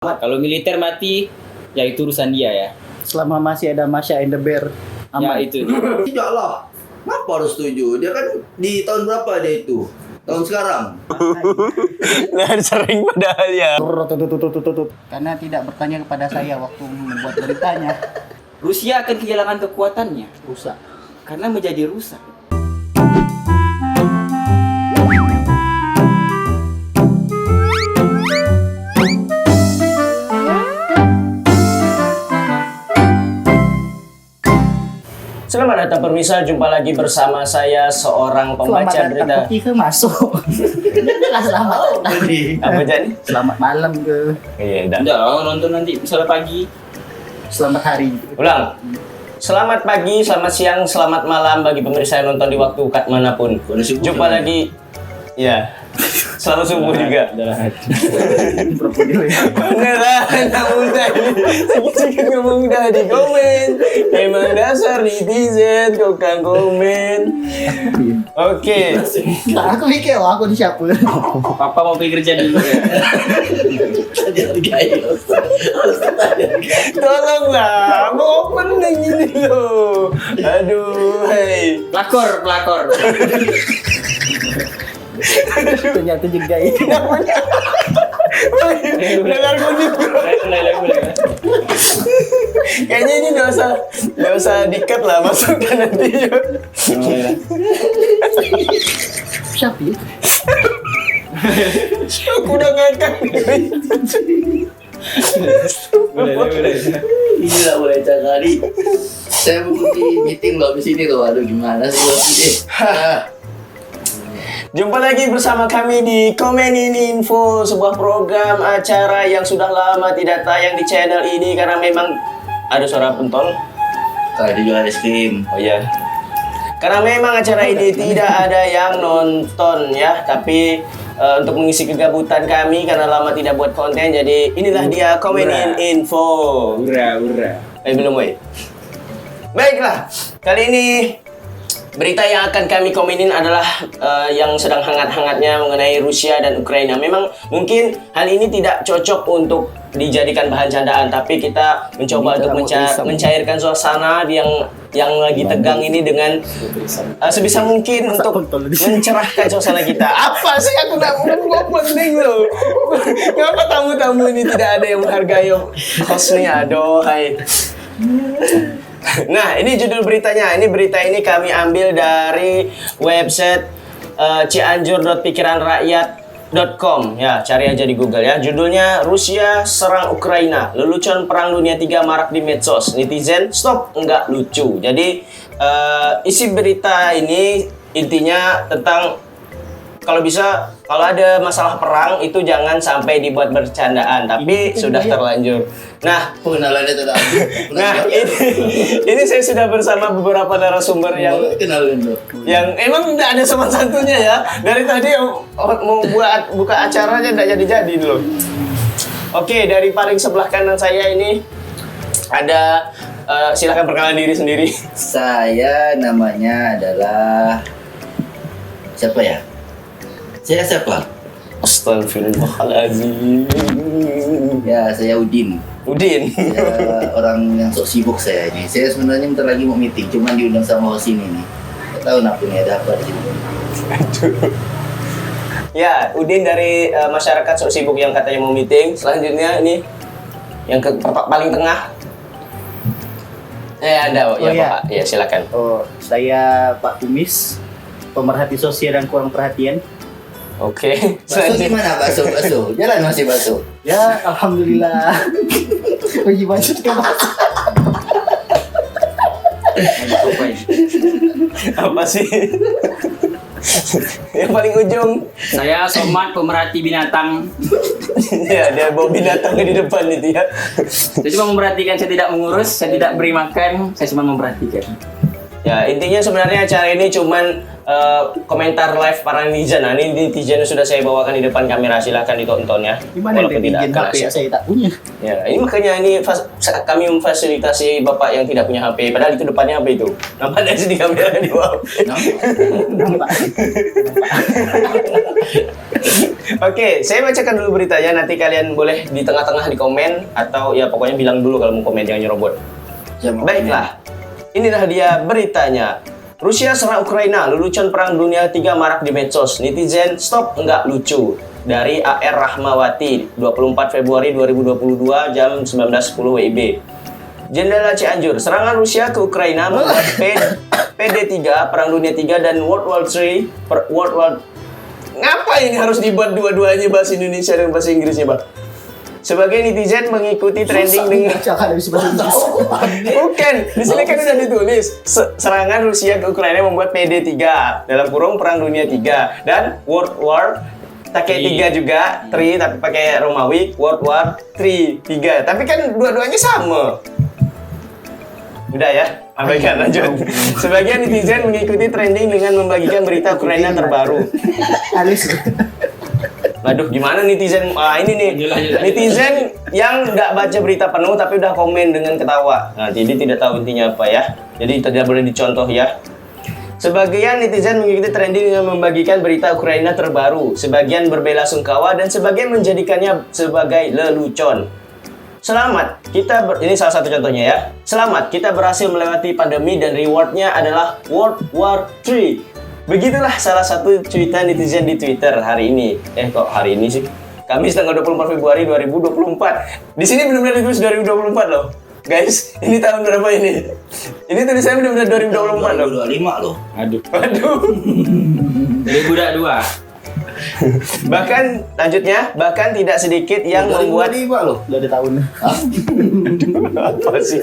Kalau militer mati, ya itu urusan dia ya. Selama masih ada Masya and the Bear, Ya aman. itu. Tidak lah. Kenapa harus setuju? Dia kan di tahun berapa dia itu? Tahun sekarang. Nah, sering padahal ya. Karena tidak bertanya kepada saya waktu membuat beritanya. Rusia akan kehilangan kekuatannya Rusak. karena menjadi rusak. Selamat datang pemirsa, jumpa lagi bersama saya seorang pembaca Selamat berita. datang ke masuk. Selamat datang. Apa jadi? Selamat malam ke. Iya, dah. Udah, nonton nanti misalnya pagi. Selamat hari. Ulang. Selamat pagi, selamat siang, selamat malam bagi pemirsa yang nonton di waktu manapun. Jumpa lagi. Ya. Selamat subuh juga. Beneran, anak muda ini sedikit ngomong dah di komen. Emang dasar netizen tukang komen. Oke. Nah, aku mikir, aku di siapa? Papa mau pergi kerja dulu ya. Tolonglah, mau opening ini loh. Aduh, hei. Pelakor. Ternyata juga ini. Dengar kuning. Mulai. Kayaknya ini nggak usah dikat lah, masukkan nanti. Siapa ya? Aku udah ngangkat. Mulai. Ini lah mulai cakari. Saya mengikuti meeting loh di sini loh. Aduh gimana sih loh ini? Jumpa lagi bersama kami di Komenin Info, sebuah program acara yang sudah lama tidak tayang di channel ini karena memang ada suara pentol. Tadi juga es krim. Oh iya. Karena memang acara ini tidak ada yang nonton ya, tapi untuk mengisi kegabutan kami karena lama tidak buat konten, jadi inilah dia Komenin Info. Ura. Belum woi. Baiklah, kali ini berita yang akan kami komenin adalah yang sedang hangat-hangatnya mengenai Rusia dan Ukraina. Memang mungkin hal ini tidak cocok untuk dijadikan bahan candaan, tapi kita mencoba untuk mencairkan suasana yang lagi tegang ini dengan sebisa mungkin untuk mencerahkan suasana kita. Apa sih aku nak penting loh? Kenapa tamu-tamu ini tidak ada yang menghargai hostnya? Aduh, hai. Nah, ini judul beritanya. Ini berita ini kami ambil dari website cianjur.pikiranrakyat.com. Ya, cari aja di Google ya. Judulnya Rusia serang Ukraina. Lelucon perang dunia 3 marak di medsos. Netizen stop enggak lucu. Jadi isi berita ini intinya tentang kalau ada masalah perang itu jangan sampai dibuat bercandaan, tapi sudah terlanjur. Nah, Pengenalannya tidak ada. Nah, ini saya sudah bersama beberapa narasumber yang emang tidak ada sopan santunnya ya. Dari tadi mau buka acaranya tidak jadi loh. Oke, dari paling sebelah kanan saya ini ada silakan perkenalan diri sendiri. Saya namanya adalah siapa ya? Saya siapa? Astagfirullahaladzim. Ya, saya Udin. Saya orang yang sok sibuk saya ini. Saya sebenarnya bentar lagi mau meeting, cuman diundang sama host ini nih. Gak tahu kenapa nih ada apa di sini. Ya, Udin dari masyarakat sok sibuk yang katanya mau meeting. Selanjutnya ini yang paling tengah. Ada ya, iya. Pak. Ya, silakan. Oh, saya Pak Kumis, pemerhati sosial dan kurang perhatian. Oke. Bakso gimana bakso? Jalan masih bakso? Ya, alhamdulillah. Gimana sih Apa sih? Yang paling ujung. Saya Somad, pemerhati binatang. Ya, dia bawa binatangnya di depan itu ya. Saya cuma memperhatikan, saya tidak mengurus, saya tidak beri makan, saya cuma memperhatikan. Ya, intinya sebenarnya acara ini cuman komentar live para netizen. Nah, ini netizen sudah saya bawakan di depan kamera, silahkan ditonton ya. Gimana Walaupun tidak netizen akan HP asik. saya tak punya. Ya, ini makanya kami memfasilitasi bapak yang tidak punya HP. Padahal itu depannya HP itu. Nampak dari sini kamera di bawah. Nampak. Oke, saya bacakan dulu beritanya. Nanti kalian boleh di tengah-tengah di komen atau ya pokoknya bilang dulu kalau mau komen, jangan nyerobot. Baiklah, inilah dia beritanya. Rusia serang Ukraina, lelucon perang dunia 3 marak di medsos. Netizen stop enggak lucu. Dari AR Rahmawati, 24 Februari 2022 jam 19.10 WIB. Jendela Cianjur, serangan Rusia ke Ukraina membuat PD3, Perang Dunia 3 dan World War 3 Ngapa ini harus dibuat dua-duanya bahasa Indonesia dan bahasa Inggrisnya, Pak? Sebagai netizen mengikuti trending dengan bukan, di sini kan udah ditulis serangan Rusia ke Ukraina membuat PD3 dalam kurung Perang Dunia 3 dan World War pakai 3 juga, 3 tapi pakai Romawi, World War 3 tapi kan dua-duanya sama. Udah ya, abaikan lanjut. Sebagian netizen mengikuti trending dengan membagikan berita Ukraina terbaru. Alis. Waduh, gimana netizen? Ini nih, netizen yang nggak baca berita penuh tapi udah komen dengan ketawa. Nah, jadi tidak tahu intinya apa ya. Jadi tidak boleh dicontoh ya. Sebagian netizen mengikuti trending dengan membagikan berita Ukraina terbaru. Sebagian berbela-sungkawa dan sebagian menjadikannya sebagai lelucon. Selamat, ini salah satu contohnya ya. Selamat, kita berhasil melewati pandemi dan rewardnya adalah World War 3. Begitulah salah satu cuitan netizen di Twitter hari ini. Kok hari ini sih? Kamis tanggal 24 Februari 2024. Di sini benar-benar ditulis 2024 loh. Guys, ini tahun berapa ini? Ini tulisannya benar-benar 2024 loh. 2025 loh. Waduh. 2022. Bahkan tidak sedikit yang membuat 2025 loh. Udah ada tahun. apa sih?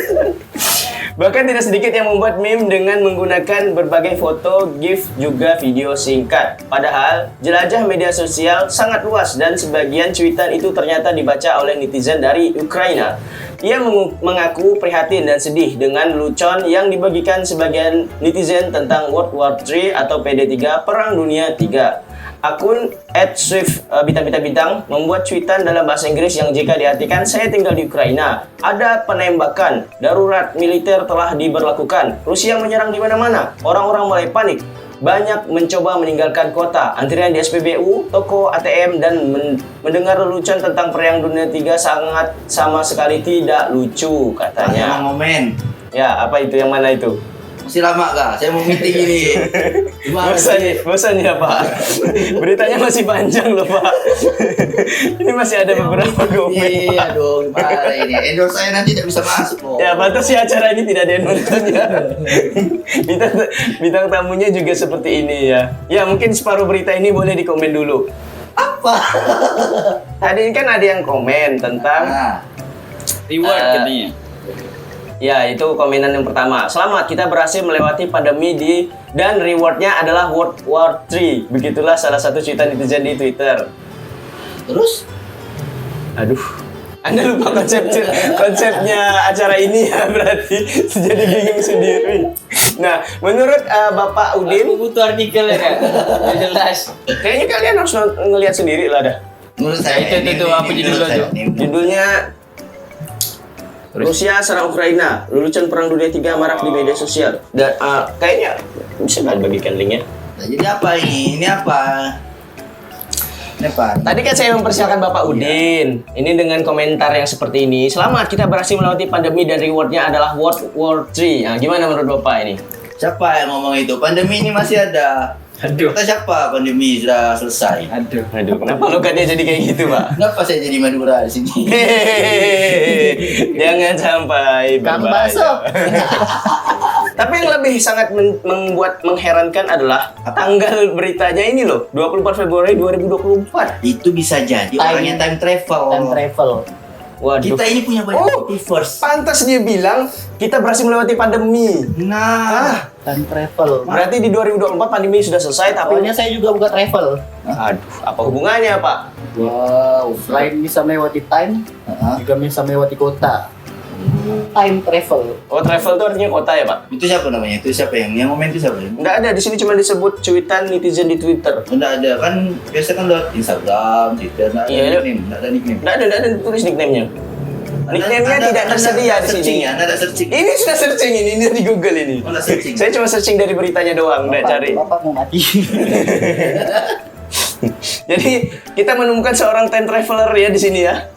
Bahkan tidak sedikit yang membuat meme dengan menggunakan berbagai foto, GIF, juga video singkat. Padahal, jelajah media sosial sangat luas dan sebagian cuitan itu ternyata dibaca oleh netizen dari Ukraina. Ia mengaku prihatin dan sedih dengan lelucon yang dibagikan sebagian netizen tentang World War 3 atau PD3 Perang Dunia 3. Akun @swift bintang-bintang membuat cuitan dalam bahasa Inggris yang jika diartikan saya tinggal di Ukraina. Ada penembakan, darurat militer telah diberlakukan. Rusia menyerang di mana-mana. Orang-orang mulai panik. Banyak mencoba meninggalkan kota. Antrian di SPBU, toko, ATM dan mendengar lelucon tentang Perang Dunia 3 sangat sama sekali tidak lucu katanya. Ngomen. Ya, apa itu yang mana itu? Masih lama kah? Saya mau meeting ini. Gimana sih? Bosan ya Pak. Beritanya masih panjang loh Pak. Ini masih ada beberapa komen. Iya dong, gimana ini? Endorse saya nanti tidak bisa masuk loh. Ya pantas sih acara ini tidak ada yang nontonnya. Bintang tamunya juga seperti ini ya. Ya mungkin separuh berita ini boleh dikomen dulu. Apa? Tadi kan ada yang komen tentang Reward katanya. ya itu komenan yang pertama. Selamat, kita berhasil melewati pandemi dan rewardnya adalah World War 3. Begitulah salah satu cuitan netizen di Twitter. Terus? Aduh, Anda lupa konsepnya acara ini ya berarti jadi bingung sendiri. Nah, menurut Bapak Udin, Aku butuh artikel ya kan? Udah jelas. kayaknya kalian harus ngelihat sendiri lah dah. Menurut saya itu apa judulnya tuh? Judulnya Rusia serang Ukraina, lelucon Perang Dunia 3 marak di media sosial. Dan kayaknya bisa nggak bagikan linknya? Nah, jadi apa ini? Ini apa? Ini apa? Tadi kan saya mempersilakan Bapak Udin. Ini dengan komentar yang seperti ini. Selamat, kita berhasil melewati pandemi dan rewardnya adalah World War 3. Nah, gimana menurut Bapak ini? Siapa yang ngomong itu? Pandemi ini masih ada. Aduh. Kata siapa pandemi sudah selesai? Aduh. Aduh, kenapa logatnya jadi kayak gitu, Pak? Kenapa saya jadi Madura di sini? Jangan sampai Kang berbahaya. Baso. Tapi yang lebih sangat membuat mengherankan adalah tanggal beritanya ini loh, 24 Februari 2024. Itu bisa jadi orangnya time travel. Time travel. Waduh. Kita ini punya banyak multiverse. Pantas dia bilang kita berhasil melewati pandemi. Nah, Time travel. Berarti di 2024 pandemi sudah selesai, tapi Soalnya saya juga buka travel. aduh, apa hubungannya, Pak? Wow. Selain bisa melewati time, juga bisa melewati kota. time travel. Oh, travel itu artinya kota ya, Pak? Itu siapa namanya? Itu siapa yang komen itu siapa? Nggak ada, di sini cuma disebut cuitan netizen di Twitter. Enggak ada kan, biasa kan lewat Instagram, Twitter, enggak ada Iya, nickname, enggak ada nickname. Nggak ada tulis nickname-nya. Nickname-nya tidak tersedia di sini. Ada searching. Ini sudah searching ini di Google ini. Ada searching. Saya cuma searching dari beritanya doang, nggak cari. Bapak mau mati. Jadi kita menemukan seorang time traveler ya di sini ya.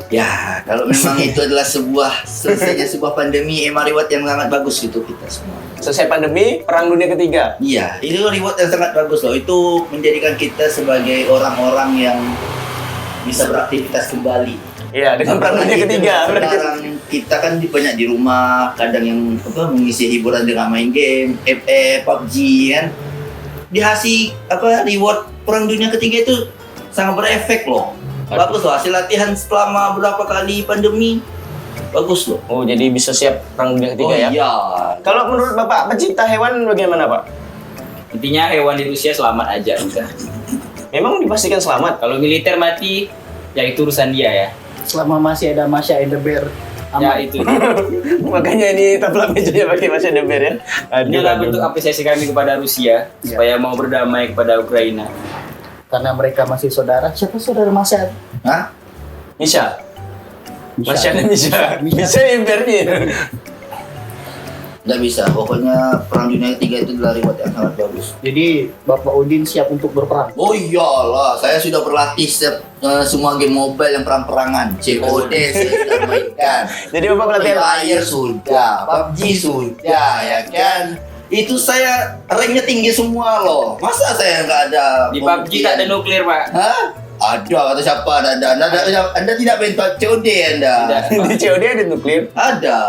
Ya, kalau memang itu adalah selesainya sebuah pandemi, emang reward yang sangat bagus gitu kita semua. Selesai pandemi, Perang Dunia Ketiga. Iya, itu reward yang sangat bagus loh. Itu menjadikan kita sebagai orang-orang yang bisa beraktivitas kembali. Iya, dengan Perang Dunia Ketiga. Sekarang kita kan banyak di rumah, kadang yang mengisi hiburan dengan main game, PUBG kan. Dikasih reward Perang Dunia Ketiga itu sangat berefek loh. Bagus loh, hasil latihan selama berapa kali pandemi. Bagus loh. Oh, jadi bisa siap Perang Dunia Ketiga ya? Iya. Kalau menurut Bapak pecinta hewan bagaimana, Pak? Intinya hewan di Rusia selamat aja udah. Memang dipastikan selamat. Kalau militer mati, ya itu urusan dia ya. Selama masih ada Masha and the Bear. Ya Aman. itu. Makanya ini taplak mejanya pakai Masya Deber ya. Inilah bentuk apresiasi kami kepada Rusia Ya. supaya mau berdamai kepada Ukraina. Karena mereka masih saudara. Siapa saudara Masha? Hah? Misha. Misha. Misha. Misha Embernya. Nggak bisa, pokoknya Perang Dunia Ketiga itu adalah reward yang sangat bagus. Jadi Bapak Udin siap untuk berperang. Oh iyalah, saya sudah berlatih semua game mobile yang perang-perangan. COD saya sudah mainkan. Jadi Bapak Free pelatihan. Fire sudah, PUBG sudah, ya kan? Itu saya ranknya tinggi semua loh. Masa saya nggak ada? Di PUBG tak ada nuklir, Pak. Hah? Ada, kata siapa? Anda tidak main COD Anda? Tidak. Di COD ada nuklir. Ada.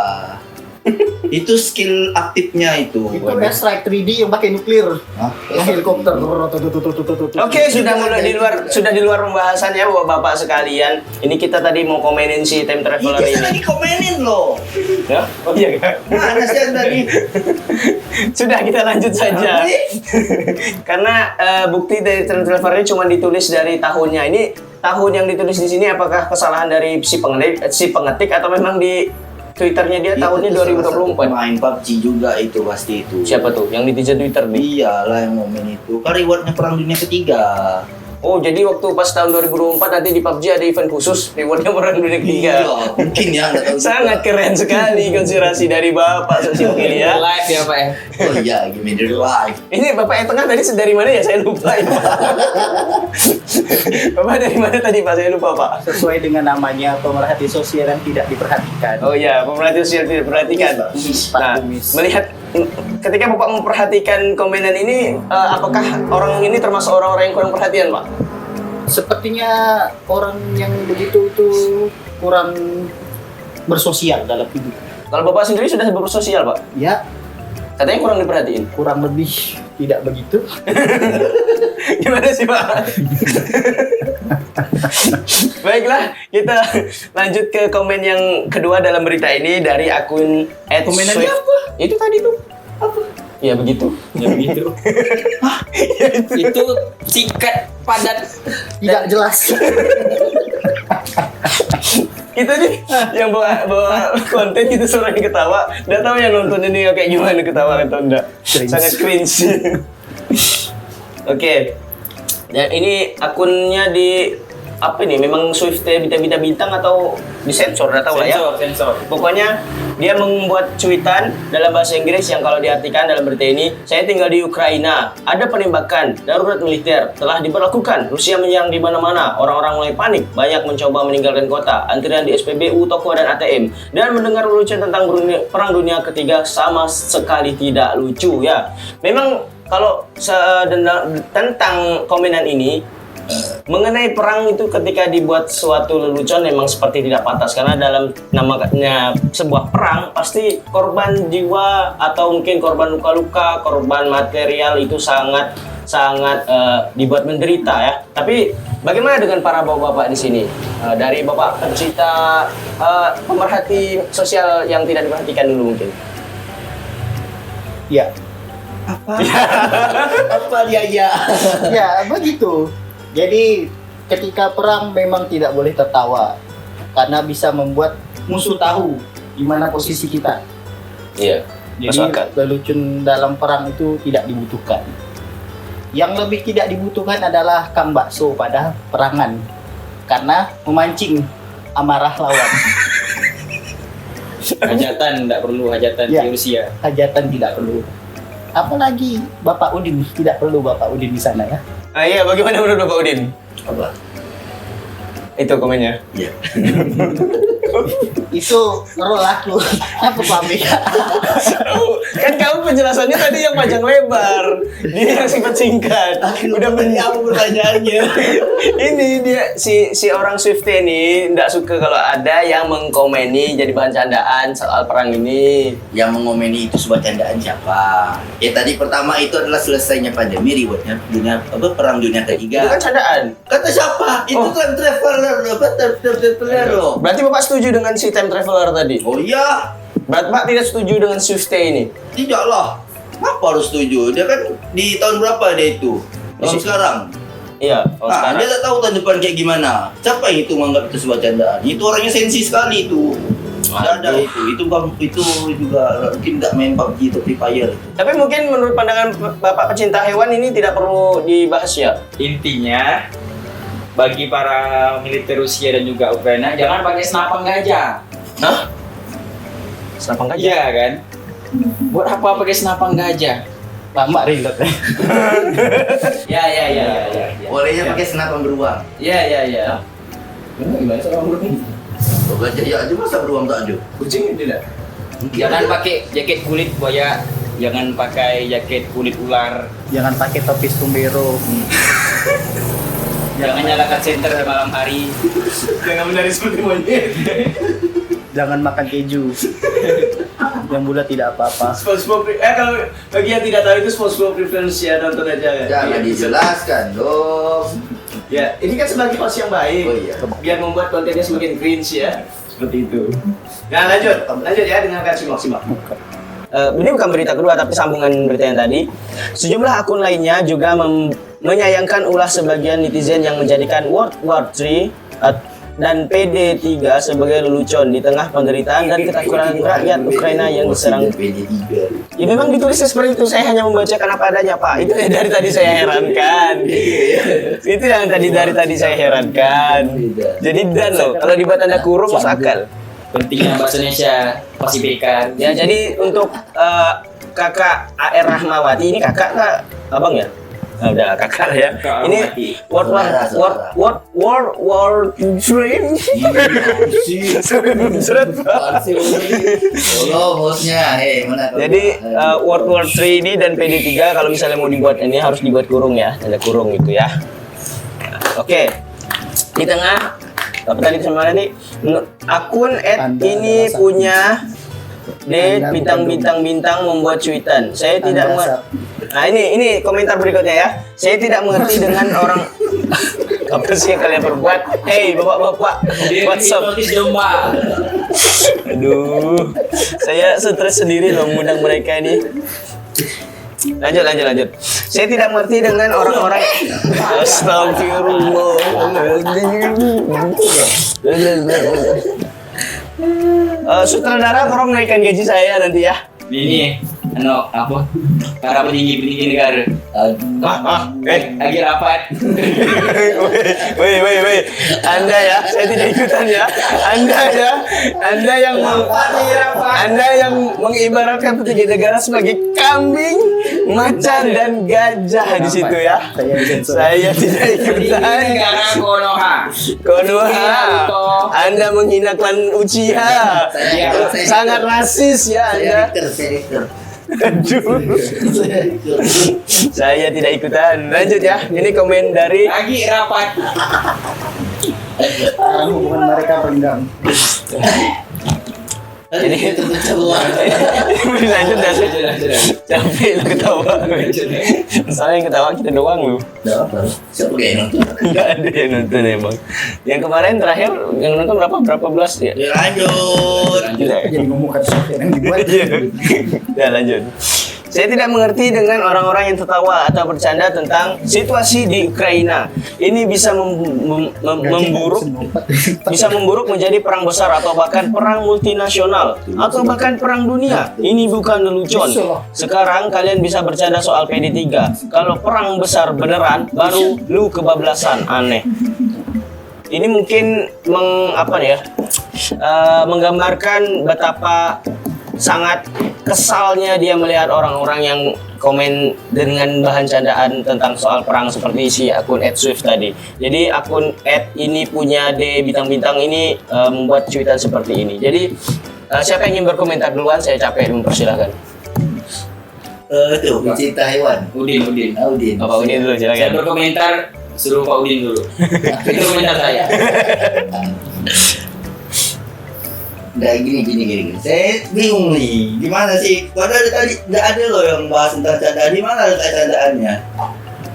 Itu skill aktifnya itu. Itu udah strike 3D yang pakai nuklir. Hah? Yang helikopter. Oke, sudah mulai di luar pembahasannya Bapak sekalian. Ini kita tadi mau komenin si time traveler Ini saya ini. lagi komenin loh. Ya? Oh iya kan? Mana sih Anda nih? Sudah kita lanjut saja. Tapi, Karena bukti dari time traveler ini cuma ditulis dari tahunnya. Ini tahun yang ditulis di sini apakah kesalahan dari si pengetik atau memang di Twitternya dia tahunnya 2024. Main PUBG juga itu pasti itu. Siapa tuh yang netizen Twitter nih? Iyalah yang momen itu. Kan rewardnya Perang Dunia Ketiga. Oh, jadi waktu pas tahun 2024 nanti di PUBG ada event khusus rewardnya Perang Dunia Ketiga. Iya, mungkin ya, nggak tahu juga. Sangat keren sekali konspirasi dari Bapak Sosial ini ya. Live ya, Pak ya. Oh iya, give me the life. Ini Bapak yang tengah tadi dari mana ya? Saya lupa ya. Bapak dari mana tadi Pak? Saya lupa Pak. Sesuai dengan namanya, pemerhati sosial yang tidak diperhatikan. Oh iya, pemerhati sosial tidak diperhatikan. Pak Nah, Kumis. melihat ketika Bapak memperhatikan komenan ini, apakah orang ini termasuk orang-orang yang kurang perhatian Pak? Sepertinya orang yang begitu itu kurang bersosial dalam hidup. Kalau Bapak sendiri sudah bersosial Pak? Ya, Katanya kurang diperhatiin. kurang lebih tidak begitu. Gimana sih Pak? Baiklah, kita lanjut ke komen yang kedua dalam berita ini dari akun Komenannya apa? Itu tadi tuh. Apa? Ya begitu. Ya begitu. Itu singkat, padat. Tidak jelas. Kita nih yang bawa konten kita suara ketawa, nggak tahu yang nonton ini kayak gimana ketawa atau enggak. Cringe. Sangat cringe. Oke. Ya ini akunnya di apa ini? Memang Swift bintang atau disensor, nggak tahu lah ya. Sensor. Pokoknya dia membuat cuitan dalam bahasa Inggris yang kalau diartikan dalam berita ini, saya tinggal di Ukraina, ada penembakan, darurat militer telah diberlakukan, Rusia menyerang di mana-mana, orang-orang mulai panik, banyak mencoba meninggalkan kota, antrian di SPBU, toko dan ATM, dan mendengar lelucon tentang Perang Dunia Ketiga sama sekali tidak lucu ya. Memang kalau tentang komenan ini, mengenai perang itu ketika dibuat suatu lelucon memang seperti tidak pantas karena dalam namanya sebuah perang pasti korban jiwa atau mungkin korban luka-luka, korban material itu sangat dibuat menderita ya. Tapi bagaimana dengan para bapak-bapak di sini? Dari bapak pencipta pemerhati sosial yang tidak diperhatikan dulu mungkin. Ya, Apa dia ya? ya begitu. Jadi ketika perang memang tidak boleh tertawa karena bisa membuat musuh tahu di mana posisi kita. Iya. Masuk akal. Jadi lelucon dalam perang itu tidak dibutuhkan. Yang lebih tidak dibutuhkan adalah kang bakso pada perangan karena memancing amarah lawan. Hajatan tidak perlu hajatan Ya. di Rusia. Hajatan tidak perlu. Apalagi Bapak Udin, tidak perlu Bapak Udin di sana ya. Iya, bagaimana menurut Bapak Udin? Apa? Itu komennya. Ya. Itu role aku. Apa pamit? Kan kamu penjelasannya tadi yang panjang lebar, dia yang singkat singkat. Udah apa pertanyaannya? Ini dia si orang Swiftie ini nggak suka kalau ada yang mengkomeni jadi bahan candaan soal perang ini. Yang mengomeni itu sebuah candaan siapa? Ya tadi pertama itu adalah selesainya pandemi, rewardnya dunia apa perang dunia Itu ketiga. kan candaan. Kata siapa? Itu Oh. kan traveler apa? Traveler loh. Berarti Bapak setuju dengan si time traveler tadi? Oh iya, Bapak tidak setuju dengan Swiftie ini? tidaklah. Kenapa harus setuju? Dia kan di tahun berapa dia itu? Tahun Di- sekarang. Iya. Oh, Nah, sekarang. dia tak tahu tahun depan kayak gimana. Siapa yang itu menganggap itu sebuah candaan? Itu orangnya sensi sekali itu. Tidak ada Aduh. itu juga mungkin nggak main PUBG atau Free Fire. Tapi mungkin menurut pandangan Bapak pecinta hewan ini tidak perlu dibahas ya? Intinya bagi para militer Rusia dan juga Ukraina jangan pakai senapan gajah. Hah? Senapang gajah? Iya kan? Buat apa pakai senapan gajah? Lama rindot. Ya. Bolehnya pakai senapan beruang. Ya. Gimana senapan burung? Oh, gajah ya aja masa beruang tak ada? Kucing tidak? Jangan pakai jaket kulit buaya, jangan pakai jaket kulit ular, Jangan pakai topi Stumbero. jangan nyalakan senter malam hari. Jangan menari seperti monyet. Jangan makan keju. Yang bulat tidak apa-apa. SpongeBob, kalau bagi yang tidak tahu itu SpongeBob reference ya, nonton aja ya. Jangan dijelaskan dong. Ya, ini kan sebagai host yang baik. Oh iya. Biar membuat kontennya semakin cringe ya. Seperti itu. Nah, lanjut ya, dengarkan simak. Ini bukan berita kedua tapi sambungan berita yang tadi. Sejumlah akun lainnya juga menyayangkan ulah sebagian netizen yang menjadikan World War III dan PD3 sebagai lelucon di tengah penderitaan dan ketakutan rakyat Ukraina yang diserang. Ya memang ditulisnya seperti itu, saya hanya membacakan apa adanya Pak. Itu yang dari tadi saya herankan. Itu yang dari tadi saya herankan. Jadi dan loh, kalau dibuat tanda kurung masuk akal. Pentingnya bahasa Indonesia pasifikan. Ya jadi untuk kakak AR Rahmawati ini kakak kak abang ya? Nah, udah kakak ya. Kakak Ini Rahmawati. World Dream. Seret. Oh, bosnya, mana? Jadi World War 3 ini dan PD3 kalau misalnya mau dibuat ini harus dibuat kurung ya, tanda kurung gitu ya. Oke. Di tengah apa tadi sama tadi akun @ini punya bintang membuat cuitan. Saya tidak mengerti. Nah ini komentar berikutnya ya. Saya tidak mengerti dengan orang apa sih yang kalian perbuat? Hey bapak-bapak, what's up? Aduh, saya stres sendiri loh mengundang mereka ini. Lanjut. Saya tidak mengerti dengan orang-orang. Astagfirullah. Sutradara tolong naikkan gaji saya nanti ya. Ini apa? Para petinggi negara. Lagi rapat. Woi. Anda ya, saya tidak ikutan ya. Anda yang mengibaratkan petinggi negara sebagai kambing, macan dan gajah di situ ya. Saya tidak ikutan. Negara Konoha. Anda menghina klan Uchiha. Sangat rasis ya Anda. Aduh. Saya tidak ikutan. Lanjut ya. Ini komen dari Lagi rapat. Sekarang hubungan mereka renggang. Ini lanjut dah. Capek lu ketawa. Soalnya yang ketawa kita doang lu. Siapa kayak nonton? Enggak ada yang nonton emang. Yang kemarin terakhir yang nonton berapa belas ya? Ya lanjut. Jadi ngomong kata Sofian yang dibuat. Ya lanjut. Saya tidak mengerti dengan orang-orang yang tertawa atau bercanda tentang situasi di Ukraina. Ini bisa memburuk menjadi perang besar atau bahkan perang multinasional atau bahkan perang dunia. Ini bukan lelucon. Sekarang kalian bisa bercanda soal PD3. Kalau perang besar beneran, baru lu kebablasan. Aneh. Ini mungkin menggambarkan betapa sangat kesalnya dia melihat orang-orang yang komen dengan bahan candaan tentang soal perang seperti si akun @swift tadi. Jadi akun @ini punya D bintang-bintang ini membuat cuitan seperti ini. Jadi siapa yang ingin berkomentar duluan? Saya capek mempersilahkan. Itu pencinta hewan. Udin. Udin. Bapak Udin dulu Saya silakan. berkomentar, suruh Pak Udin dulu. Itu komentar saya. Nah gini. Saya bingung nih. Gimana sih? Padahal tadi nggak ada loh yang bahas tentang candaan. Di mana letak candaannya?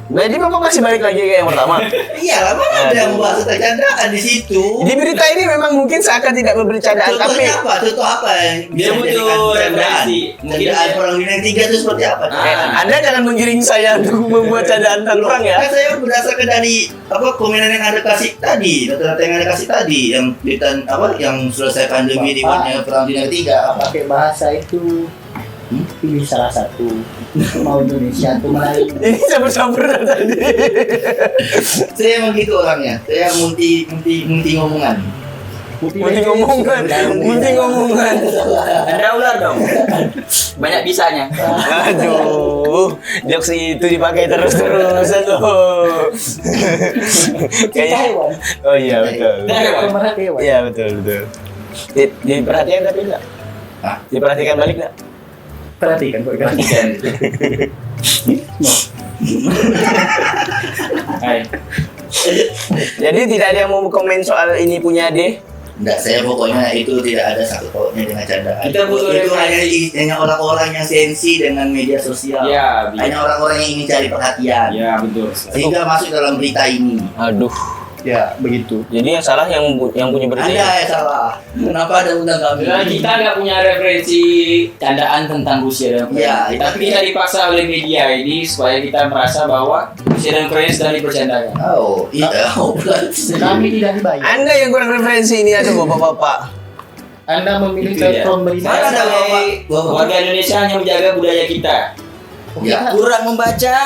Jadi Bapak masih balik lagi ke yang pertama. Iya, mana ada yang membahas tentang candaan di situ? Di berita ini memang mungkin seakan tidak memberi candaan, tapi Contohnya apa? Contoh apa yang Dia butuh dijadikan referensi. Mungkin Candaan dia- perang dunia ketiga itu seperti apa? Anda jangan menggiring saya untuk membuat candaan tentang perang ya. Kan saya berdasarkan dari komenan yang Anda kasih tadi, data-data yang Anda kasih tadi, yang yang selesai pandemi di mana perang dunia ketiga apa? Pakai bahasa itu pilih salah satu, mau Indonesia atau Melayu. Ini campur-campur tadi. Saya emang gitu orangnya. Saya multi ngomongan. Multi ngomongan. Anda ular dong. Banyak bisanya. Aduh, jokes itu dipakai terus-terusan loh. Kayaknya. Hewan. Oh iya betul. Pemerhati hewan. Iya betul. Diperhatikan tapi enggak? Hah? Diperhatikan balik enggak? Perhatikan kok. Perhatikan. Hai. Jadi tidak ada yang mau komen soal ini punya D. Enggak, saya pokoknya itu tidak ada satu pautnya dengan candaan. Kita butuh itu referensi. hanya orang-orang yang sensi dengan media sosial. Ya, Hanya orang-orang yang ingin cari perhatian. Ya, betul. Sehingga masuk dalam berita ini. Aduh. Ya, begitu. Jadi yang salah yang punya berita. Anda yang salah. Kenapa ada undang kami? Nah, kita nggak punya referensi candaan tentang Rusia dan Ukraina. Iya, Tapi kita dipaksa oleh media ini supaya kita merasa bahwa Rusia dan Ukraina sedang dipercandakan. Oh, iya. Oh, berarti. Kami tidak dibayar. Anda yang kurang referensi ini aduh bapak-bapak. Anda memilih Itu dia. platform berita. Saya Mana ada sebagai bapak? warga Indonesia hanya menjaga budaya kita. Ya. Kurang membaca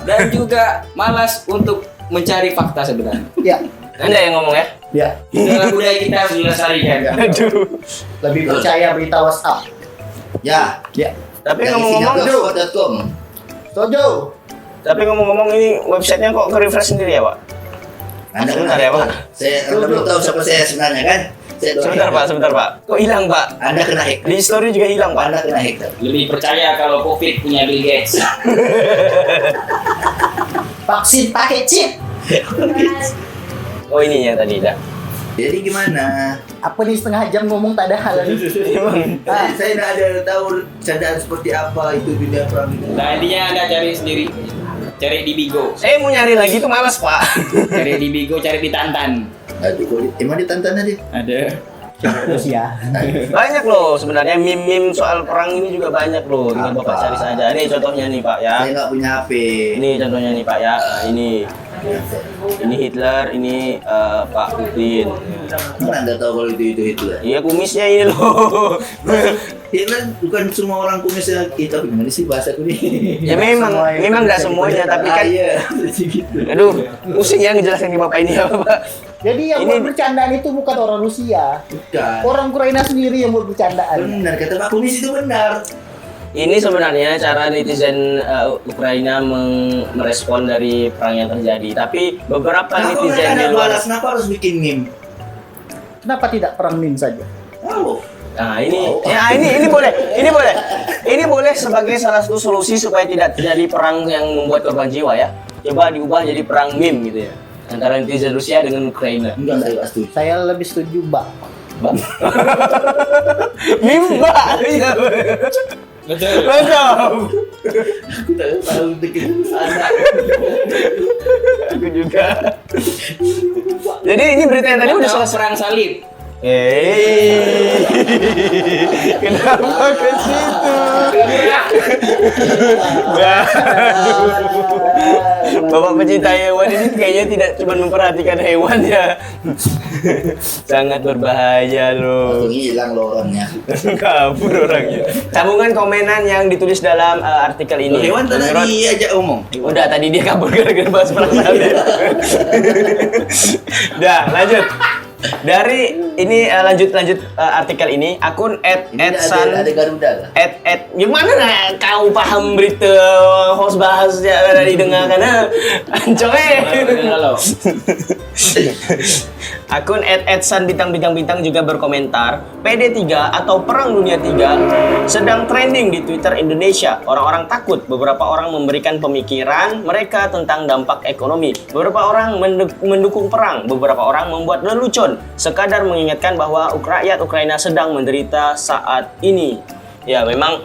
dan juga malas untuk mencari fakta sebenarnya. Ya, Anda yang ngomong ya. ya. Itulah budaya kita harus dilestarikan. Aduh. Lebih percaya berita WhatsApp. Ya. Ya. Tapi Dari ngomong-ngomong, singapura.com. Setuju. ini websitenya kok ke-refresh sendiri ya, Pak? Anda Sebentar ya, Pak. Anda belum tahu siapa saya sebenarnya kan? Saya Sebentar, Pak. Kok hilang, Pak? Anda kena hack. Di story juga hilang, Pak. Anda kena hack. Lebih percaya kalau COVID punya Bill Gates. Vaksin pakai chip. Oh, ini yang tadi dah. Jadi gimana? Apa nih setengah jam ngomong tak ada hal ini? Saya tidak ada tahu candaan seperti apa itu dunia perang itu. Nah, intinya Anda cari sendiri. Cari di Bigo. Saya mau nyari lagi tuh malas, Pak. Cari di Bigo, cari di Tantan. Aduh, emang ditantan aja. Ada. Rusia. Banyak loh sebenarnya meme-meme soal perang ini juga banyak loh. Tinggal Bapak cari saja. Ini contohnya nih, Pak ya. Saya nggak punya HP. Ini contohnya nih, Pak ya. Nah, ini Hitler, ini Pak Putin. Mana Anda tahu kalau itu lah. Iya kumisnya ini loh. Hitler bukan semua orang kumisnya kita gimana sih bahasaku nih? Ya memang nggak semuanya, tapi kan. Iya, gitu. Aduh, pusing ya ngejelasin ke Bapak ini ya, Pak. Jadi yang Ini- buat bercandaan itu bukan orang Rusia. Bukan. Orang Ukraina sendiri yang buat bercandaan. Benar kata Pak Kumis itu benar. Ini sebenarnya cara netizen Ukraina merespon dari perang yang terjadi. Tapi beberapa Kenapa netizen mereka di ada luar. balas? Kenapa harus bikin meme? Kenapa tidak perang meme saja? Tahu. Nah ini boleh sebagai salah satu solusi supaya tidak terjadi perang yang membuat korban jiwa ya. Coba diubah jadi perang meme gitu ya antara netizen Rusia dengan Ukraina. Enggak, saya nggak setuju. Saya lebih setuju, Mbak. Meme Mbak. Iya. Betul. Mantap. Aku tak tahu dikit sana. Aku juga. Jadi ini berita yang tadi udah Atau selesai. perang salib. Kenapa ke situ? Bapak pecinta hewan ini kayaknya tidak cuma memperhatikan hewan ya. Sangat berbahaya loh. Langsung hilang loh orangnya. Kabur orangnya. Sambungan komenan yang ditulis dalam artikel ini. Hewan tadi Menurut- diajak ngomong. Udah tadi dia kabur gara-gara bahas perasaan. Dah, lanjut. Dari ini lanjut artikel ini akun @san Ada Garuda lah. gimana nah kau paham berita host bahas ya dari dengar karena coy. Halo. Akun @san bintang juga berkomentar, PD3 atau Perang Dunia 3 sedang trending di Twitter Indonesia. Orang-orang takut, beberapa orang memberikan pemikiran mereka tentang dampak ekonomi. Beberapa orang mendukung perang, beberapa orang membuat lelucon, sekadar mengingatkan bahwa rakyat Ukraina sedang menderita saat ini. Ya, memang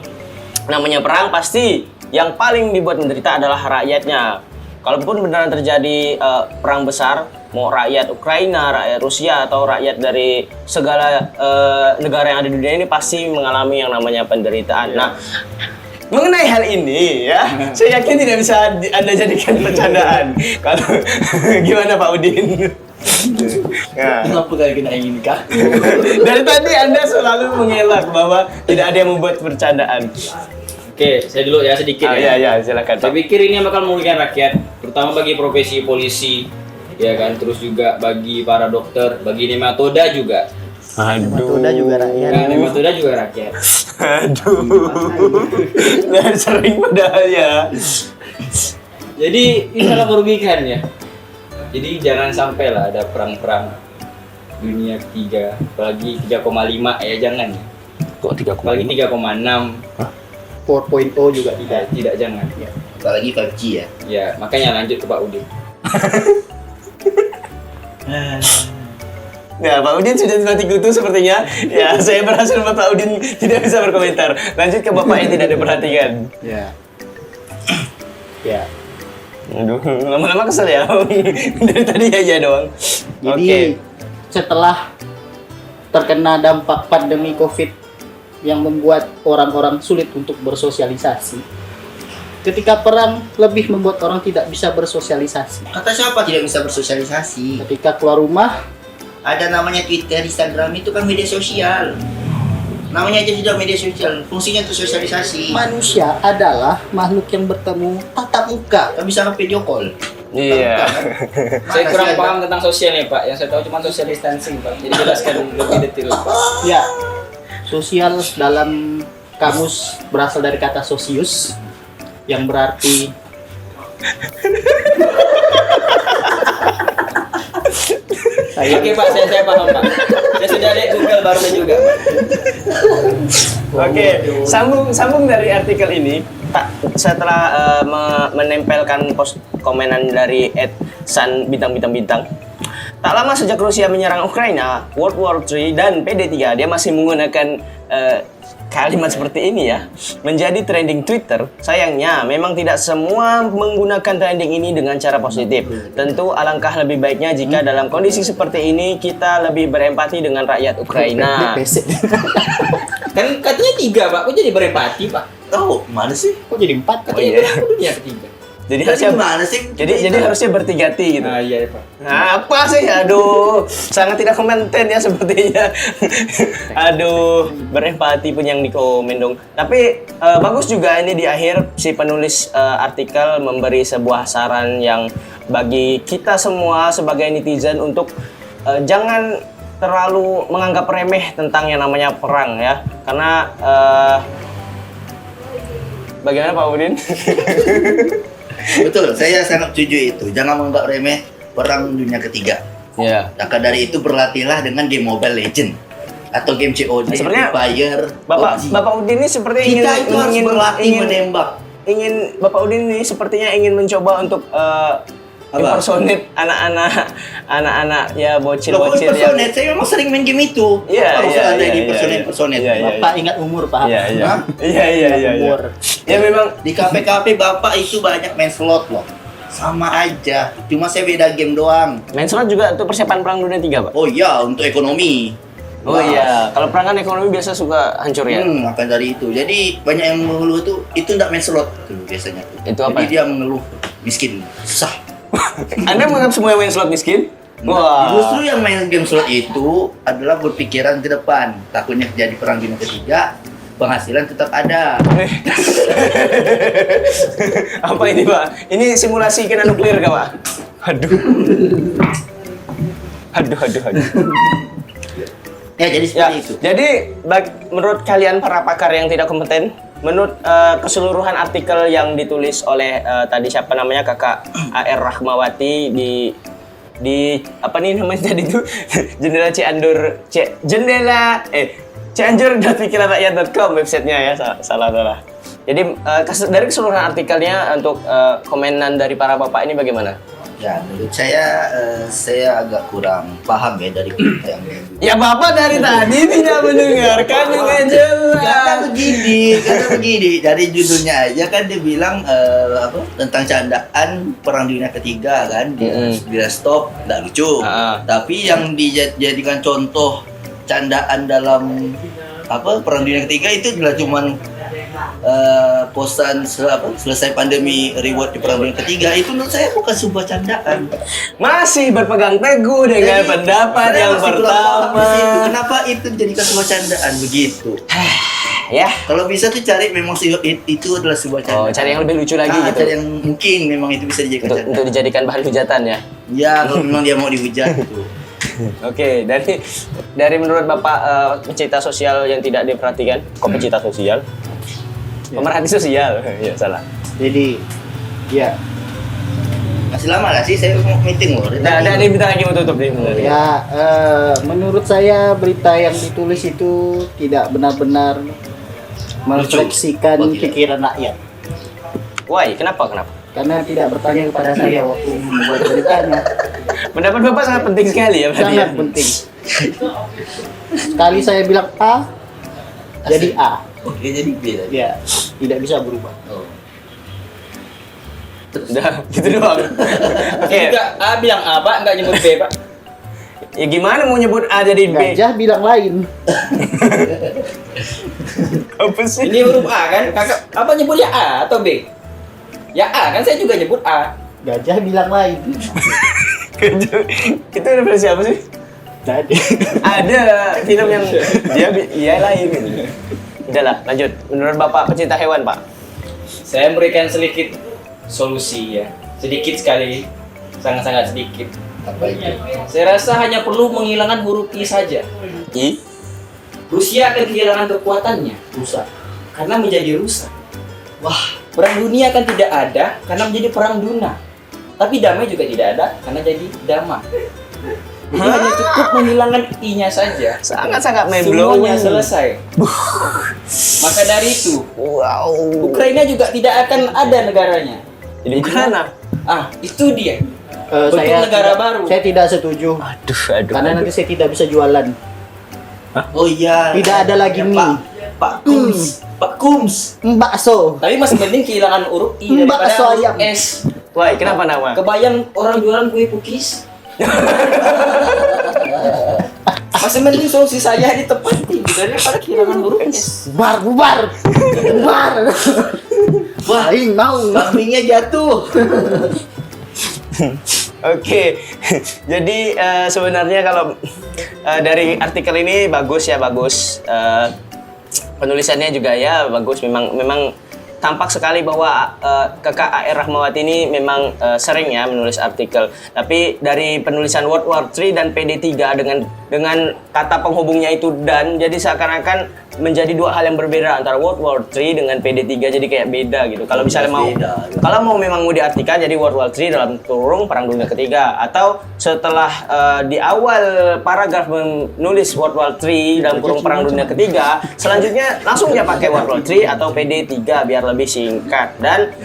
namanya perang pasti yang paling dibuat menderita adalah rakyatnya. Kalaupun beneran terjadi perang besar, mau rakyat Ukraina, rakyat Rusia, atau rakyat dari segala negara yang ada di dunia ini pasti mengalami yang namanya penderitaan. Nah, mengenai hal ini ya, saya yakin tidak bisa Anda jadikan bercandaan. Kalau gimana Pak Udin? Ya. Kenapa kalian ingin kah? Dari tadi Anda selalu mengelak bahwa tidak ada yang membuat bercandaan. Oke, saya dulu ya sedikit Iya, silakan. Saya pikir ini bakal merugikan rakyat, terutama bagi profesi polisi, ya kan, terus juga bagi para dokter, bagi nematoda juga. Matoda juga rakyat. Nah, nematoda juga rakyat. Aduh. Nah, sering padahal ya. Jadi ini sangat merugikan ya. Jadi jangan sampai lah ada perang-perang dunia ketiga, apalagi 3,5 ya jangan. Kok 3,5? Apalagi 3,6 4.0 juga tidak. tidak jangan. Apalagi 5G ya. Ya, makanya lanjut ke Pak Udin. Nah, Pak Udin sudah mati kutu sepertinya. Ya, saya berhasil membuat Pak Udin tidak bisa berkomentar. Lanjut ke Bapak yang tidak diperhatikan. Ya. Ya. Aduh, lama-lama kesel ya. Dari tadi aja doang. Jadi setelah terkena dampak pandemi COVID yang membuat orang-orang sulit untuk bersosialisasi, ketika perang lebih membuat orang tidak bisa bersosialisasi. Kata siapa tidak bisa bersosialisasi? Ketika keluar rumah, Ada namanya Twitter, Instagram itu kan media sosial. Namanya aja sudah media sosial. Fungsinya untuk sosialisasi. manusia adalah makhluk yang bertemu tatap muka. Kan bisa video call. Iya. Saya kurang Makasih, paham tentang sosial nih Pak. Yang saya tahu cuma social distancing Pak. Jadi jelaskan lebih detail Pak. Ya, sosial dalam kamus berasal dari kata sosius yang berarti Oke Pak, saya paham Pak. Saya sudah lihat Google baru juga Pak. Oke, sambung dari artikel ini. Setelah menempelkan post komenan dari @san bintang. Tak lama sejak Rusia menyerang Ukraina, World War III dan PD3, dia masih menggunakan kalimat seperti ini ya, menjadi trending Twitter. Sayangnya, memang tidak semua menggunakan trending ini dengan cara positif. Tentu alangkah lebih baiknya jika dalam kondisi seperti ini kita lebih berempati dengan rakyat Ukraina. Kan katanya 3 Pak. Kok jadi berempati Pak? Oh, mana sih? kok jadi 4? Oh iya. Dunia ketiga. Jadi Tadi harusnya gimana sih? jadi harusnya bertiga-ti gitu. Ah iya Pak. Nah, apa sih? Aduh, sangat tidak kompeten ya sepertinya. Aduh, berempati pun yang dikomen dong. Tapi bagus juga ini di akhir si penulis artikel memberi sebuah saran yang bagi kita semua sebagai netizen untuk jangan terlalu menganggap remeh tentang yang namanya perang ya. Karena bagaimana Pak Udin? Betul, saya sangat setuju itu. Jangan menganggap remeh perang dunia ketiga. Ya. Maka dari itu berlatihlah dengan game Mobile Legend atau game COD, Sebenarnya, Free Fire, PUBG. Bapak Udin ini seperti ingin Kita itu harus berlatih menembak. Bapak Udin ini sepertinya ingin mencoba untuk impersonate anak-anak ya Loh, bocil-bocil yang impersonate, saya memang sering main game itu. Iya, Harus iya, ada iya, di iya, impersonate. iya, iya. Bapak ingat umur, Pak. Iya. Hah? Iya. Umur. Ya memang Di kafe-kafe Bapak itu banyak main slot loh. Sama aja, cuma saya beda game doang. main slot juga untuk persiapan perang dunia 3, Pak. Oh iya, untuk ekonomi. Oh iya, kalau perang kan ekonomi biasa suka hancur ya. Akan dari itu. Jadi banyak yang mengeluh tuh itu enggak main slot tuh biasanya tuh. Itu apa Jadi ya? dia mengeluh miskin, susah. Anda menganggap semua yang main slot miskin? Wah. Justru yang main game slot itu adalah berpikiran ke depan. Takutnya terjadi perang dunia ketiga, penghasilan tetap ada. Apa ini Pak? Ini simulasi kena nuklir kah Pak? Aduh. Aduh. Ya jadi Ya, seperti itu. jadi menurut kalian para pakar yang tidak kompeten, menurut keseluruhan artikel yang ditulis oleh tadi siapa namanya Kakak AR Rahmawati di apa nih namanya tadi itu jendela cianjur.pikiranrakyat.com websitenya ya salah. Jadi dari keseluruhan artikelnya untuk komenan dari para bapak ini bagaimana? Ya, menurut saya agak kurang paham ya dari berita yang dulu. Ya bapak dari tadi tidak mendengarkan dengan jelas. Karena begini, dari judulnya aja kan dia bilang tentang candaan perang dunia ketiga kan, dia stop, nggak lucu. Tapi yang dijadikan contoh candaan dalam perang dunia ketiga itu adalah cuman posan selesai pandemi reward di perang dunia ketiga. Itu menurut saya bukan sebuah candaan. Masih berpegang teguh dengan pendapat yang Saya masih kurang paham di situ. pertama. Kenapa itu dijadikan sebuah candaan begitu? Ya. Kalau bisa tuh cari memang itu adalah sebuah candaan. Oh, cari yang lebih lucu lagi gitu. Cari yang mungkin memang itu bisa dijadikan Untuk candaan. dijadikan bahan hujatan ya. Ya, kalau memang dia mau dihujat gitu. Oke, dari menurut Bapak pecinta sosial yang tidak diperhatikan, kok pecinta sosial? Pemerhati sosial, ya salah. Jadi ya Masih lama lah sih, saya mau meeting loh. Ada minta lagi mau tutup nih. ya menurut saya berita yang ditulis itu tidak benar-benar merefleksikan Oh, tidak. pikiran rakyat. Why? Kenapa? Karena tidak bertanya kepada saya waktu membuat beritanya. Pendapat Bapak sangat penting sekali ya berarti. Sangat penting. Sekali saya bilang A, jadi A. Oke, jadi B tadi. Ya, tidak bisa berubah. Oh. Udah, gitu doang. Oke. Enggak, A bilang A, Pak, enggak nyebut B, Pak. Ya gimana mau nyebut A jadi B? Gajah bilang lain. Apa sih? Ini huruf A kan? Kakak apa nyebutnya A atau B? Ya A kan saya juga nyebut A. Gajah bilang lain. Itu referensi apa sih? Jadi Ada film yang dia lain. Udahlah, lanjut. Menurut Bapak pecinta hewan, Pak? Saya memberikan sedikit solusi ya. Sedikit sekali. Sangat-sangat sedikit. Apa itu? Saya rasa hanya perlu menghilangkan huruf I saja. I? Rusia akan kehilangan kekuatannya. Rusak. Karena menjadi rusak. Wah, perang dunia kan tidak ada karena menjadi perang dunia. Tapi damai juga tidak ada karena jadi damai. Jadi hanya cukup menghilangkan I-nya saja. Sangat-sangat mind-blowing. Semuanya selesai. Maka dari itu, Wow. Ukraina juga tidak akan ada negaranya. Jadi gimana? Itu dia. Bentuk saya negara tidak- baru. Saya tidak setuju. Aduh. Karena nanti saya tidak bisa jualan. Oh iya. Tidak ada lagi mie. Pak Kums. Pak Kums. Bakso. Tapi masih mending kehilangan huruf I daripada Bakso huruf ayam. S. Wah, kenapa nama? Kebayang orang jualan kue cookies? Masih mending solusi saya ditepati daripada kehilangan huruf S. Bubar. Wah, Aing mau. bakminya jatuh. Oke, jadi sebenarnya kalau dari artikel ini bagus ya bagus. Penulisannya juga ya bagus. Memang tampak sekali bahwa Kakak AR Rahmawati ini memang sering ya menulis artikel. Tapi dari penulisan World War III dan PD3 dengan kata penghubungnya itu dan jadi seakan-akan menjadi dua hal yang berbeda antara World War III dengan PD3 jadi kayak beda gitu. Kalau misalnya mau memang mau diartikan jadi World War III dalam kurung Perang Dunia Ketiga atau setelah di awal paragraf menulis World War III dalam kurung Perang Dunia Ketiga, selanjutnya langsung dia pakai World War III atau PD3 biar lebih singkat. Dan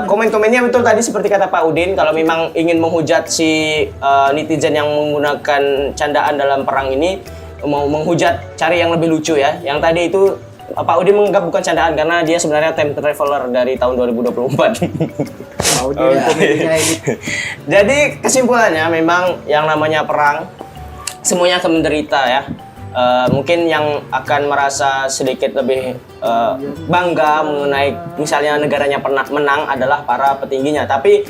komen-komennya betul tadi seperti kata Pak Udin, kalau memang ingin menghujat si netizen yang menggunakan candaan dalam perang ini, mau menghujat cari yang lebih lucu ya. Yang tadi itu Pak Udin menganggap bukan candaan karena dia sebenarnya time traveler dari tahun 2024. Komedinya ini. Jadi kesimpulannya memang yang namanya perang semuanya akan menderita ya. mungkin yang akan merasa sedikit lebih bangga mengenai misalnya negaranya pernah menang adalah para petingginya. Tapi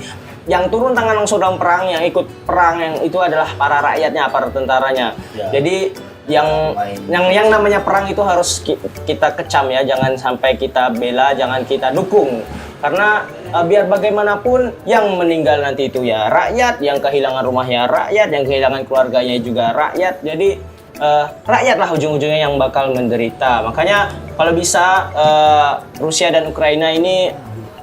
yang turun tangan langsung dalam perang, yang ikut perang yang itu adalah para rakyatnya, para tentaranya. Ya. Jadi yang namanya perang itu harus kita kecam ya, jangan sampai kita bela, jangan kita dukung. Karena biar bagaimanapun yang meninggal nanti itu ya rakyat, yang kehilangan rumahnya rakyat, yang kehilangan keluarganya juga rakyat. Jadi rakyatlah ujung-ujungnya yang bakal menderita. Makanya kalau bisa Rusia dan Ukraina ini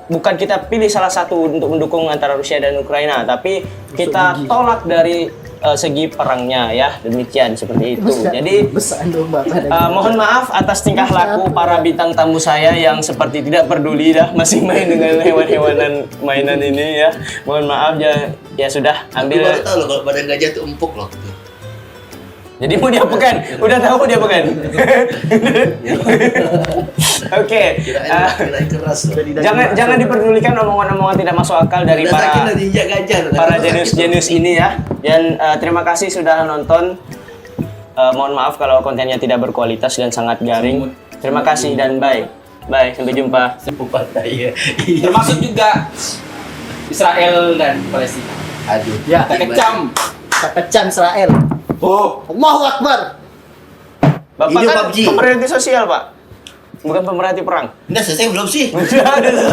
bukan kita pilih salah satu untuk mendukung antara Rusia dan Ukraina, tapi kita tolak dari segi perangnya ya. Demikian seperti itu. Jadi mohon maaf atas tingkah laku para bintang tamu saya yang seperti tidak peduli dah masih main dengan hewan-hewanan mainan ini ya. Mohon maaf ya sudah Aku ambil. baru tahu loh kalau badan gajah itu empuk loh. Jadi mau diapakan? Udah tahu diapakan? Oke. Kirain keras loh. Jangan diperdulikan omongan-omongan tidak masuk akal dari Udah sakit para lah diinjak gajah loh. para jenius-jenius ini ya. Dan terima kasih sudah nonton. Mohon maaf kalau kontennya tidak berkualitas dan sangat garing. Terima kasih dan bye. Bye, sampai jumpa. Iya. Termasuk juga Israel dan Palestina. Aduh. Ya, Kita kecam. kita kecam Israel. Oh, Allahu Akbar. Bapak Ini kan PUBG. pemerhati sosial, Pak. Bukan pemerhati perang. Udah selesai belum sih? Udah selesai.